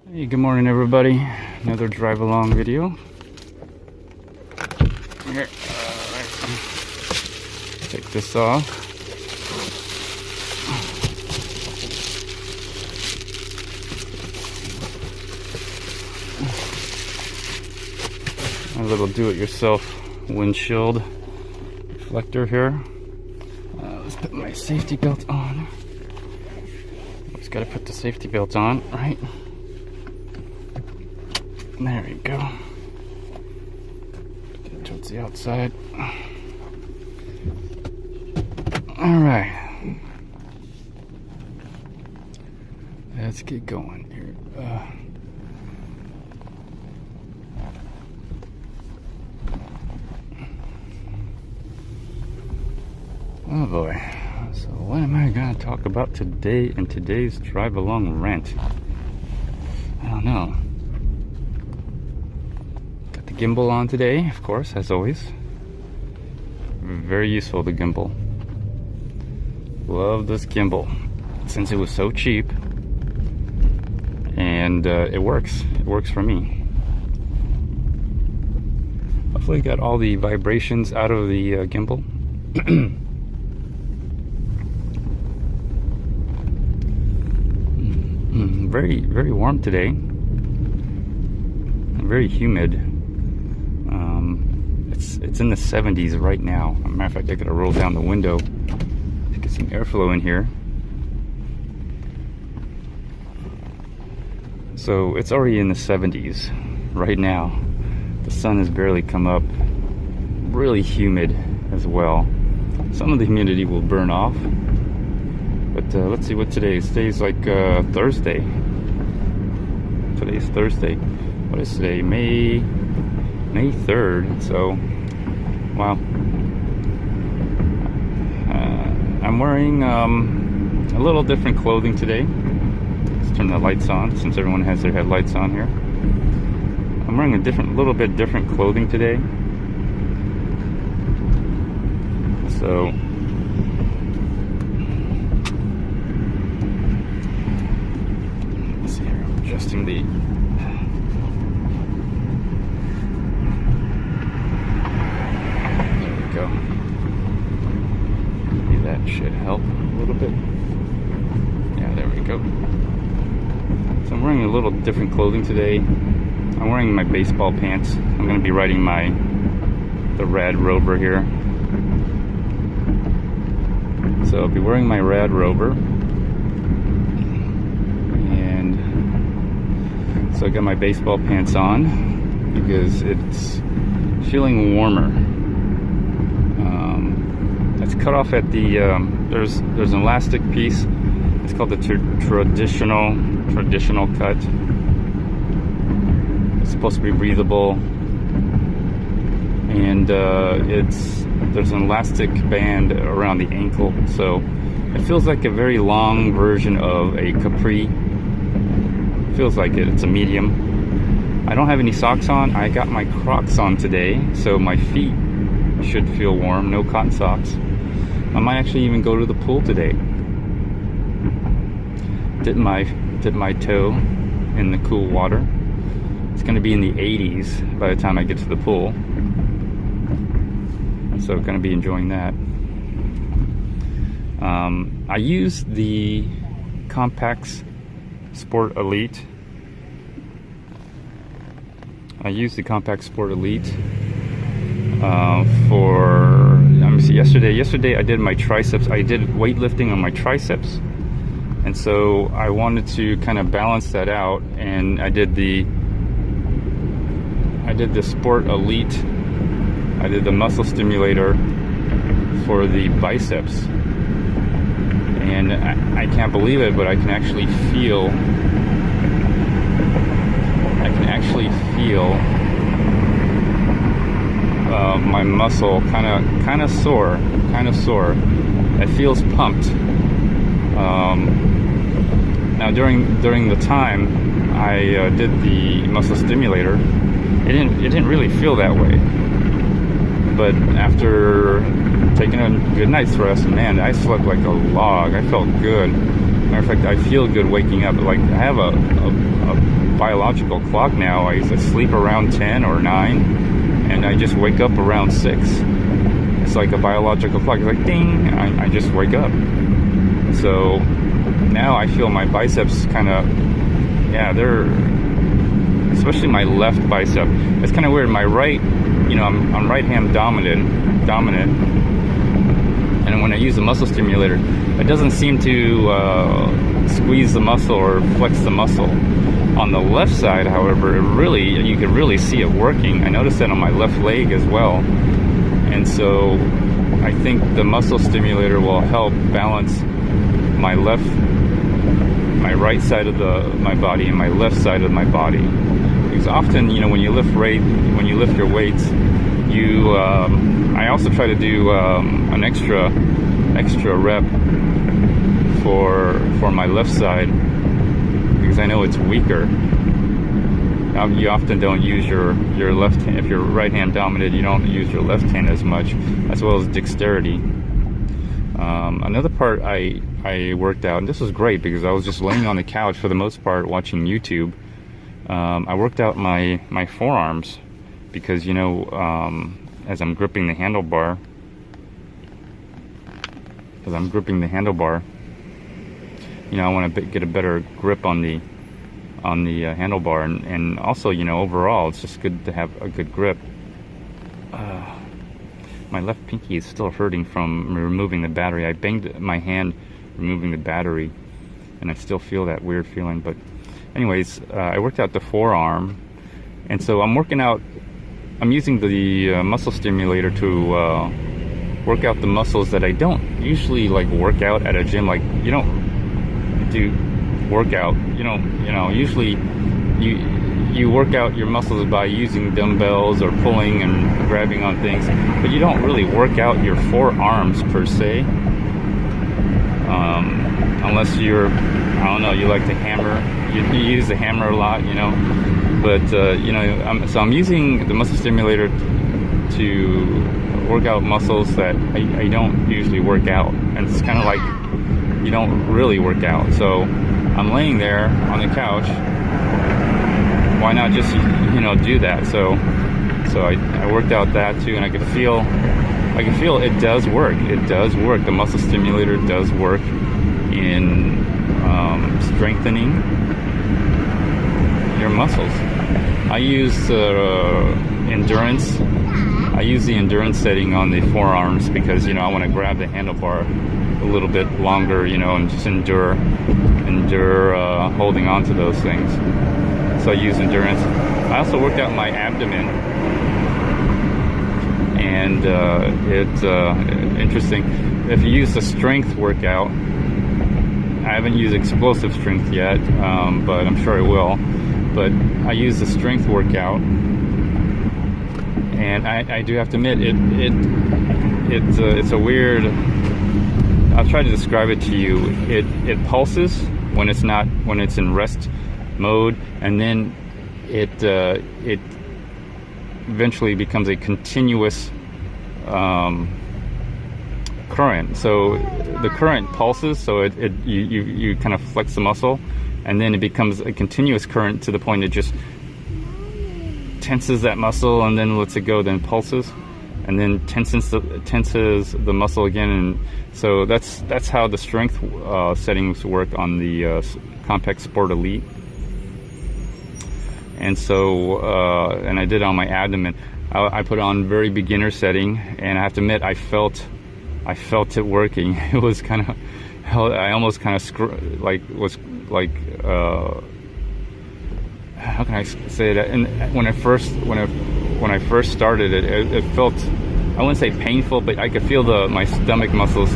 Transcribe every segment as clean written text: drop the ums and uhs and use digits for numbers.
Hey, good morning everybody. Another drive along video. Here, take this off. A little do-it-yourself windshield reflector here. Let's put my safety belt on. Always got to put the safety belt on, right? There we go. Get it towards the outside. Alright. Let's get going here. Oh boy. So what am I going to talk about today in today's drive along rant? I don't know. Gimbal on today, of course, as always. Very useful, the gimbal. Love this gimbal since it was so cheap, and it works. It works for me. Hopefully, got all the vibrations out of the gimbal. Very, very warm today. Very humid. It's in the 70s right now. As a matter of fact, I gotta roll down the window to get some airflow in here. So it's already in the 70s right now. The sun has barely come up. Really humid as well. Some of the humidity will burn off. But let's see what today is. Today's like Thursday. Today's Thursday. What is today? May 3rd. So wow. I'm wearing a little different clothing today. Let's turn the lights on since everyone has their headlights on here. I'm wearing a little bit different clothing today. So let's see here. I'm adjusting the go. Maybe that should help a little bit. Yeah, there we go. So I'm wearing a little different clothing today. I'm wearing my baseball pants. I'm going to be riding the Rad Rover here. So I'll be wearing my Rad Rover. And so I got my baseball pants on because it's feeling warmer. It's cut off at the there's an elastic piece. It's called the traditional cut. It's supposed to be breathable, and there's an elastic band around the ankle, so it feels like a very long version of a capri. Feels like it. It's a medium. I don't have any socks on. I got my Crocs on today, so my feet should feel warm. No cotton socks. I might actually even go to the pool today. Dip my toe in the cool water. It's going to be in the 80s by the time I get to the pool, so going to be enjoying that. I use the Compax Sport Elite. For let me see. Yesterday I did my triceps. I did weightlifting on my triceps, and so I wanted to kind of balance that out, and I did the Sport Elite. I did the muscle stimulator for the biceps, and I can't believe it, but I can actually feel my muscle kind of sore. It feels pumped. Now during the time I did the muscle stimulator, it didn't really feel that way. But after taking a good night's rest, man, I slept like a log. I felt good. Matter of fact, I feel good waking up. Like I have a biological clock now. I sleep around 10 or 9, and I just wake up around 6. It's like a biological clock. It's like ding, I just wake up. So now I feel my biceps kind of, yeah, they're, especially my left bicep. It's kind of weird. My right, I'm right hand dominant, and when I use the muscle stimulator, it doesn't seem to squeeze the muscle or flex the muscle. On the left side, however, you can really see it working. I noticed that on my left leg as well, and so I think the muscle stimulator will help balance my right side of my body and my left side of my body. Because often, when you lift your weights, I also try to do an extra rep for my left side, because I know it's weaker. You often don't use your left hand. If you're right hand dominant, you don't use your left hand as much, as well as dexterity. Another part I worked out, and this was great because I was just laying on the couch for the most part watching YouTube. I worked out my forearms because, as I'm gripping the handlebar, I want to get a better grip on the handlebar, and also, overall, it's just good to have a good grip. My left pinky is still hurting from removing the battery. I banged my hand removing the battery, and I still feel that weird feeling. But anyways, I worked out the forearm, and so I'm using the muscle stimulator to work out the muscles that I don't usually work out at a gym. Like, you don't do workout, usually you work out your muscles by using dumbbells or pulling and grabbing on things, but you don't really work out your forearms per se, unless you like to hammer. You use the hammer a lot, but so I'm using the muscle stimulator to work out muscles that I don't usually work out, and it's kind of like you don't really work out. So I'm laying there on the couch. Why not just do that? So I worked out that too, and I can feel it does work. It does work. The muscle stimulator does work in strengthening your muscles. I use endurance. I use the endurance setting on the forearms because I want to grab the handlebar a little bit longer, and just endure holding on to those things. So I use endurance. I also worked out my abdomen, and it's interesting. If you use the strength workout, I haven't used explosive strength yet, but I'm sure I will. But I use the strength workout, and I do have to admit it's a weird. I'll try to describe it to you. It pulses when it's in rest mode, and then it eventually becomes a continuous current. So the current pulses, so you kind of flex the muscle, and then it becomes a continuous current to the point it just tenses that muscle and then lets it go, then pulses, and then tenses the muscle again. And so that's how the strength settings work on the Compact Sport Elite. And so and I did it on my abdomen. I put on very beginner setting, and I have to admit I felt it working. It was kind of, I almost kind of how can I say that? And when I first started it felt, I wouldn't say painful, but I could feel my stomach muscles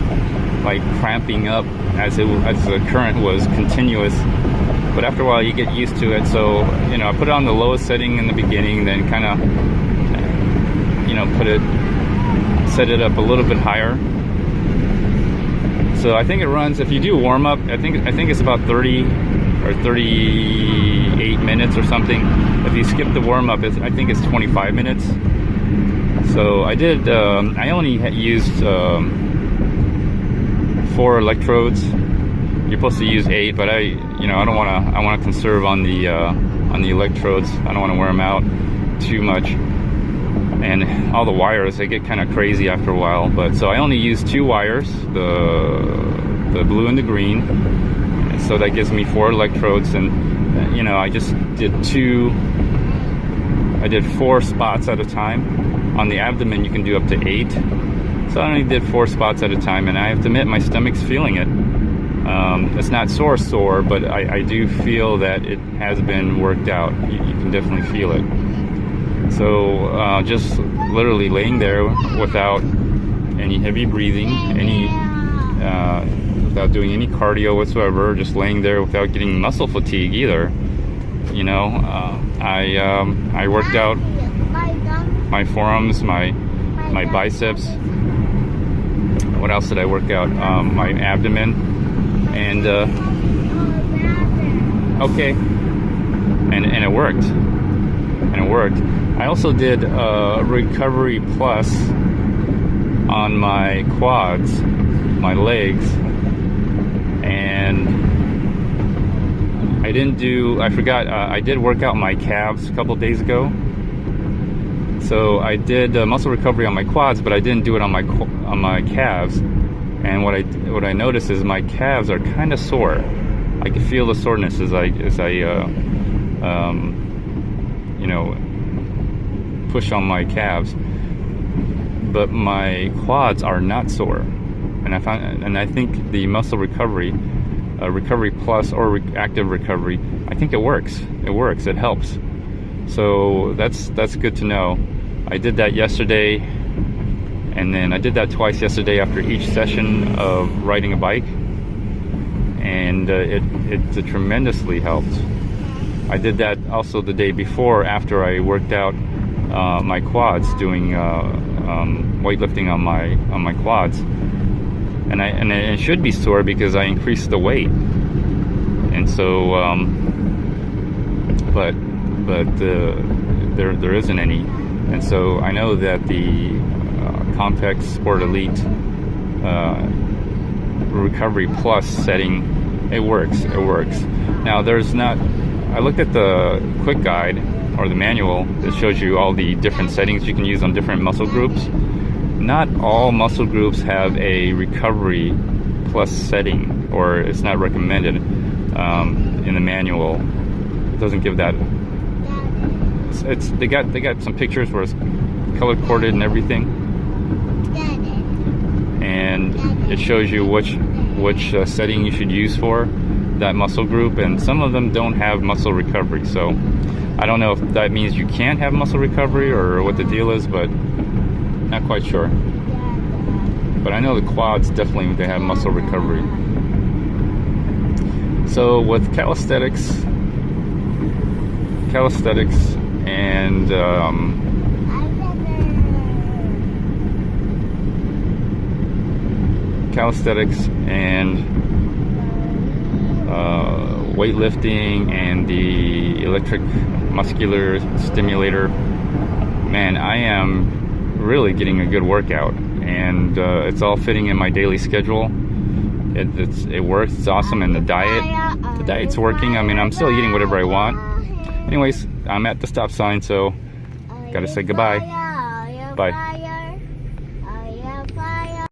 cramping up as the current was continuous. But after a while you get used to it. So I put it on the lowest setting in the beginning, then kind of set it up a little bit higher. So I think it runs, if you do warm up, I think it's about 30 or 38 minutes or something. If you skip the warm up, I think it's 25 minutes. So I did. I only used 4 electrodes. You're supposed to use 8, but I don't want to. I want to conserve on the on the electrodes. I don't want to wear them out too much. And all the wires, they get kind of crazy after a while. But so I only use 2 wires, the blue and the green. So that gives me 4 electrodes, and you know, I just did 4 spots at a time. On the abdomen, you can do up to 8. So I only did 4 spots at a time, and I have to admit my stomach's feeling it. It's not sore, but I do feel that it has been worked out. You can definitely feel it. So just literally laying there without any heavy breathing, without doing any cardio whatsoever, just laying there without getting muscle fatigue either. You know, I worked out my forearms, my biceps. What else did I work out? My abdomen, and okay, and it worked. I also did recovery plus on my quads, my legs, and I forgot, I did work out my calves a couple days ago. So I did muscle recovery on my quads, but I didn't do it on my calves. And what I noticed is my calves are kind of sore. I can feel the soreness as I you know, push on my calves. But my quads are not sore. And I think the muscle recovery, recovery plus or active recovery, I think it works. It helps. So that's good to know. I did that yesterday, and then I did that twice yesterday after each session of riding a bike, and it tremendously helped. I did that also the day before after I worked out my quads, doing weightlifting on my quads, and it should be sore because I increased the weight, and so but there isn't any. And so I know that the Compact Sport Elite Recovery Plus setting, it works. Now there's not, I looked at the quick guide or the manual that shows you all the different settings you can use on different muscle groups. Not all muscle groups have a Recovery Plus setting, or it's not recommended in the manual. It doesn't give that. They got some pictures where it's color coded and everything, and it shows you which setting you should use for that muscle group, and some of them don't have muscle recovery. So I don't know if that means you can't have muscle recovery or what the deal is, but not quite sure. But I know the quads definitely, they have muscle recovery. So with calisthenics and weightlifting and the electric muscular stimulator, man, I am really getting a good workout, and it's all fitting in my daily schedule. It works. It's awesome. And the diet's working. I mean, I'm still eating whatever I want. Anyways, I'm at the stop sign, so gotta say goodbye. Bye.